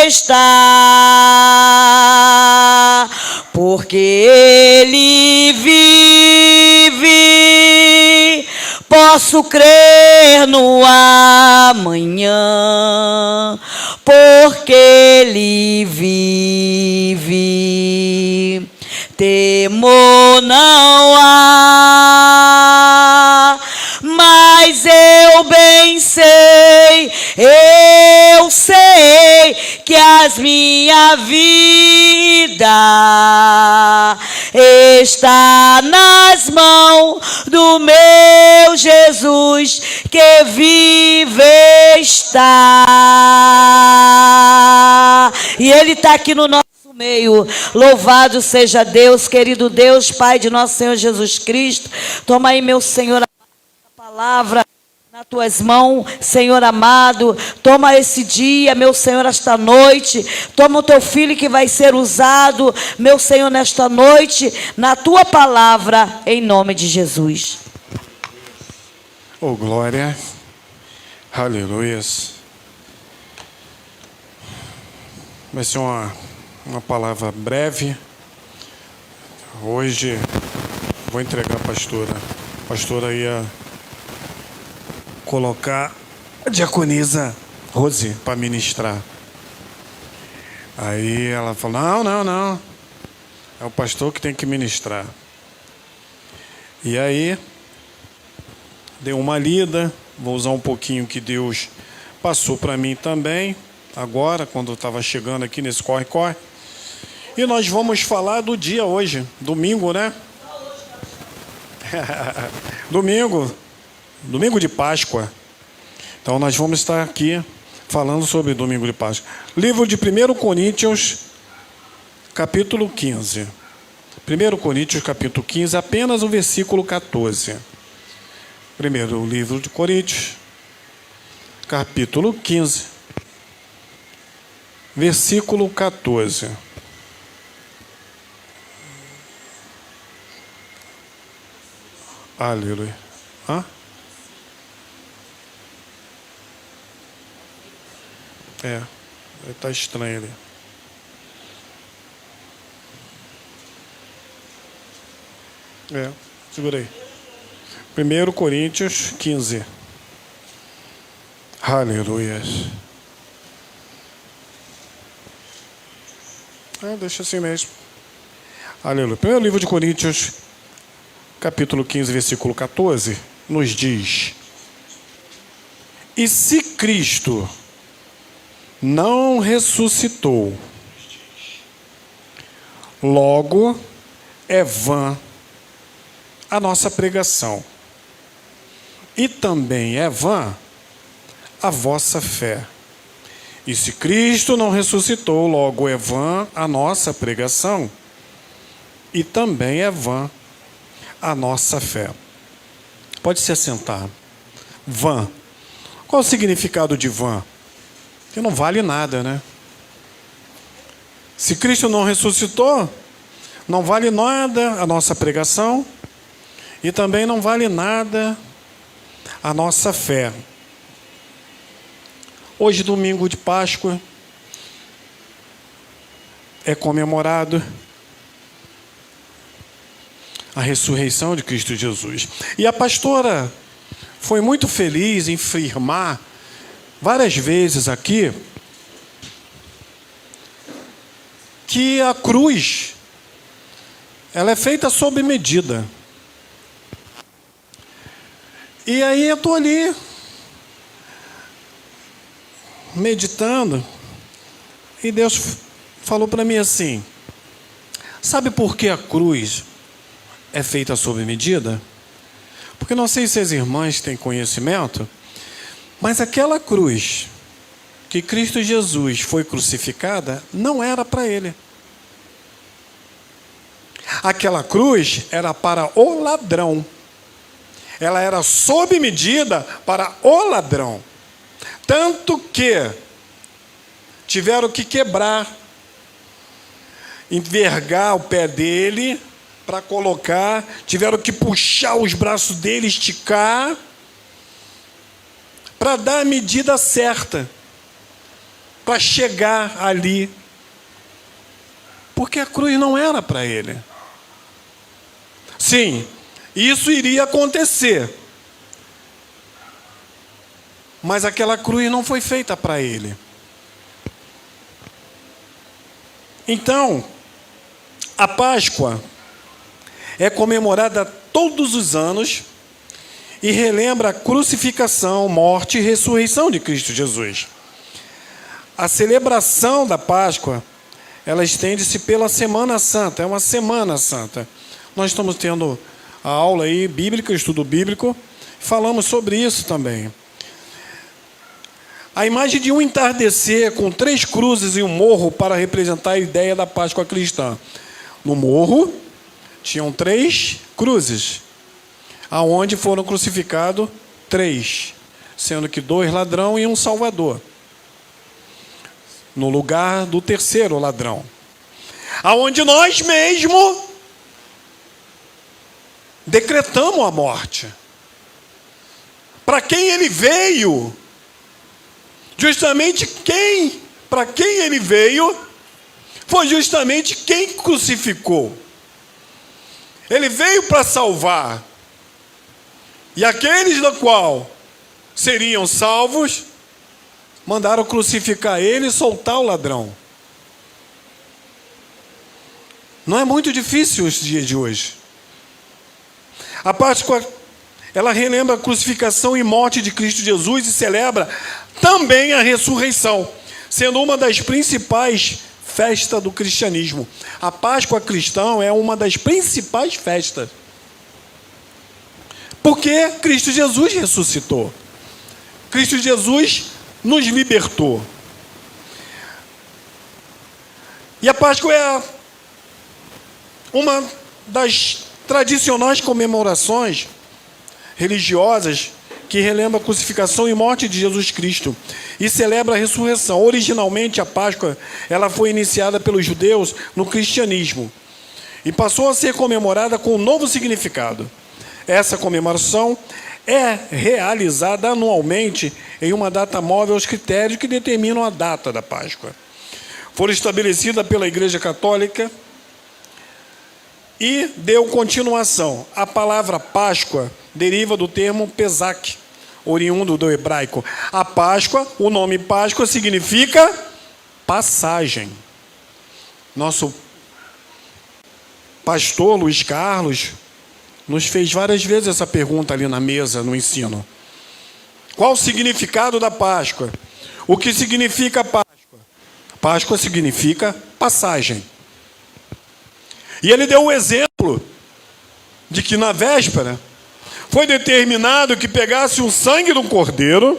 está, porque Ele vive. Posso crer no amanhã, porque Ele vive. Temor não há, mas eu bem sei, eu sei que as minha vida está nas mãos do meu Jesus, que vive está. E Ele está aqui no nosso meio. Louvado seja Deus, querido Deus, Pai de nosso Senhor Jesus Cristo. Toma aí, meu Senhor, a palavra nas tuas mãos, Senhor amado. Toma esse dia, meu Senhor, esta noite. Toma o teu filho que vai ser usado, meu Senhor, nesta noite, na tua palavra, em nome de Jesus. Oh, glória. Aleluias. Vai ser uma palavra breve. Hoje vou entregar a pastora. A pastora ia colocar a diaconisa Rose para ministrar. Aí ela falou: não. É o pastor que tem que ministrar. E aí, dei uma lida. Vou usar um pouquinho que Deus passou para mim também. Agora, quando eu estava chegando aqui nesse corre-corre. E nós vamos falar do dia hoje. Domingo, né? Domingo de Páscoa. Então nós vamos estar aqui falando sobre domingo de Páscoa. Livro de 1 Coríntios, capítulo 15. 1 Coríntios, capítulo 15, apenas o versículo 14. Primeiro livro de Coríntios, capítulo 15, versículo 14. Aleluia. Hã? Está estranho ali. Segura aí. 1 Coríntios 15. Aleluia. Deixa assim mesmo. Aleluia. Primeiro livro de Coríntios, capítulo 15, versículo 14, nos diz: e se Cristo não ressuscitou, logo é vã a nossa pregação, e também é vã a vossa fé. E se Cristo não ressuscitou, logo é vã a nossa pregação, e também é vã a nossa fé. Pode se assentar. Vã. Qual o significado de vã? Que não vale nada, né? Se Cristo não ressuscitou, não vale nada a nossa pregação e também não vale nada a nossa fé. Hoje, domingo de Páscoa, é comemorado a ressurreição de Cristo Jesus. E a pastora foi muito feliz em afirmar várias vezes aqui que a cruz, ela é feita sob medida. E aí eu estou ali meditando e Deus falou para mim assim: sabe por que a cruz é feita sob medida? Porque não sei se as irmãs têm conhecimento, mas aquela cruz que Cristo Jesus foi crucificada não era para ele. Aquela cruz era para o ladrão. Ela era sob medida para o ladrão. Tanto que tiveram que quebrar, envergar o pé dele para colocar, tiveram que puxar os braços dele, esticar, para dar a medida certa. para chegar ali. Porque a cruz não era para ele. Sim, isso iria acontecer. Mas aquela cruz não foi feita para ele. Então, a Páscoa é comemorada todos os anos e relembra a crucificação, morte e ressurreição de Cristo Jesus. A celebração da Páscoa, ela estende-se pela Semana Santa, é uma Semana Santa. Nós estamos tendo a aula aí bíblica, estudo bíblico, falamos sobre isso também. A imagem de um entardecer com 3 cruzes e um morro para representar a ideia da Páscoa cristã. No morro, tinham 3 cruzes, aonde foram crucificados 3, sendo que 2 ladrão e um salvador. No lugar do 3º ladrão. Aonde nós mesmos decretamos a morte. Para quem ele veio, justamente para quem ele veio, foi justamente quem crucificou. Ele veio para salvar. E aqueles do qual seriam salvos, mandaram crucificar ele e soltar o ladrão. Não é muito difícil os dias de hoje. A Páscoa, ela relembra a crucificação e morte de Cristo Jesus e celebra também a ressurreição, sendo uma das principais festas do cristianismo. A Páscoa cristã é uma das principais festas. Porque Cristo Jesus ressuscitou. Cristo Jesus nos libertou. E a Páscoa é uma das tradicionais comemorações religiosas que relembra a crucificação e morte de Jesus Cristo e celebra a ressurreição. Originalmente, a Páscoa ela foi iniciada pelos judeus no cristianismo e passou a ser comemorada com um novo significado. Essa comemoração é realizada anualmente em uma data móvel aos critérios que determinam a data da Páscoa. Foram estabelecidas pela Igreja Católica e deu continuação. A palavra Páscoa deriva do termo Pesach, oriundo do hebraico. A Páscoa, o nome Páscoa significa passagem. Nosso pastor Luiz Carlos nos fez várias vezes essa pergunta ali na mesa, no ensino. Qual o significado da Páscoa? O que significa Páscoa? Páscoa significa passagem. E ele deu o exemplo de que na véspera foi determinado que pegasse o sangue do cordeiro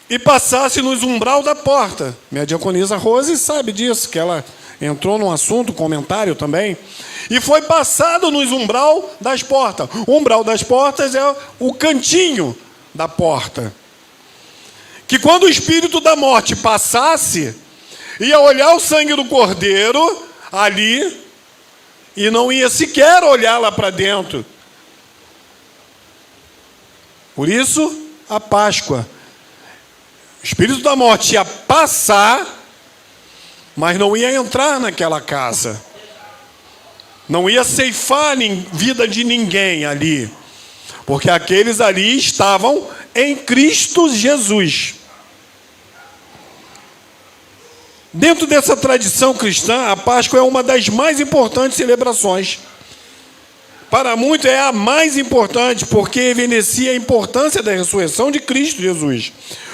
e passasse nos umbral da porta. Minha diaconisa Rose sabe disso, que ela entrou num assunto, comentário também, e foi passado nos umbral das portas. O umbral das portas é o cantinho da porta. Que quando o espírito da morte passasse, ia olhar o sangue do cordeiro ali e não ia sequer olhar lá para dentro. Por isso, a Páscoa. O espírito da morte ia passar, mas não ia entrar naquela casa. Não ia ceifar vida de ninguém ali. Porque aqueles ali estavam em Cristo Jesus. Dentro dessa tradição cristã, a Páscoa é uma das mais importantes celebrações. Para muitos é a mais importante, porque evidencia a importância da ressurreição de Cristo Jesus.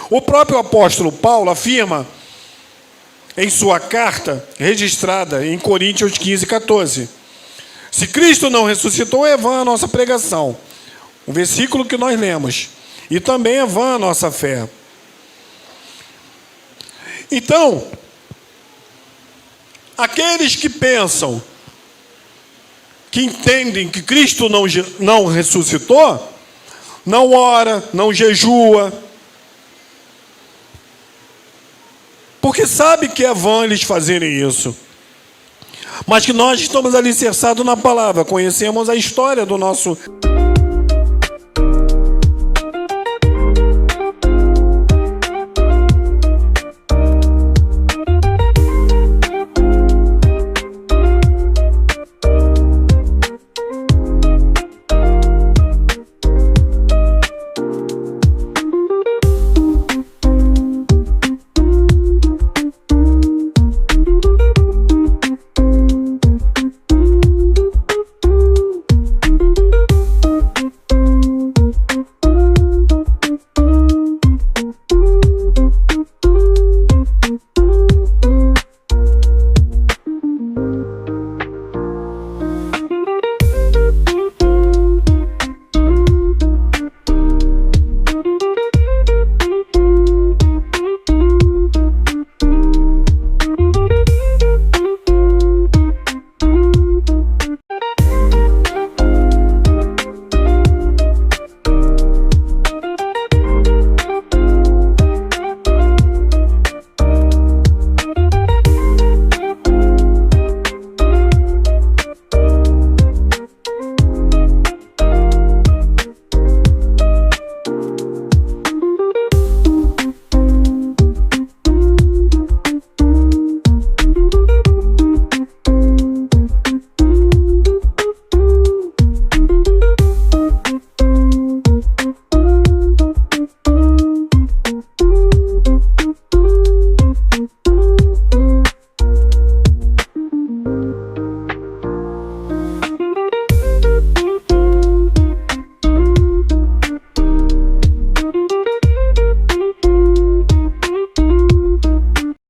O próprio apóstolo Paulo afirma em sua carta, registrada em Coríntios 15:14, se Cristo não ressuscitou, é vã a nossa pregação. O versículo que nós lemos. E também é vã a nossa fé. Então, aqueles que pensam, que entendem que Cristo não ressuscitou, não ora, não jejua, porque sabe que é vã eles fazerem isso. Mas que nós estamos alicerçados na palavra, conhecemos a história do nosso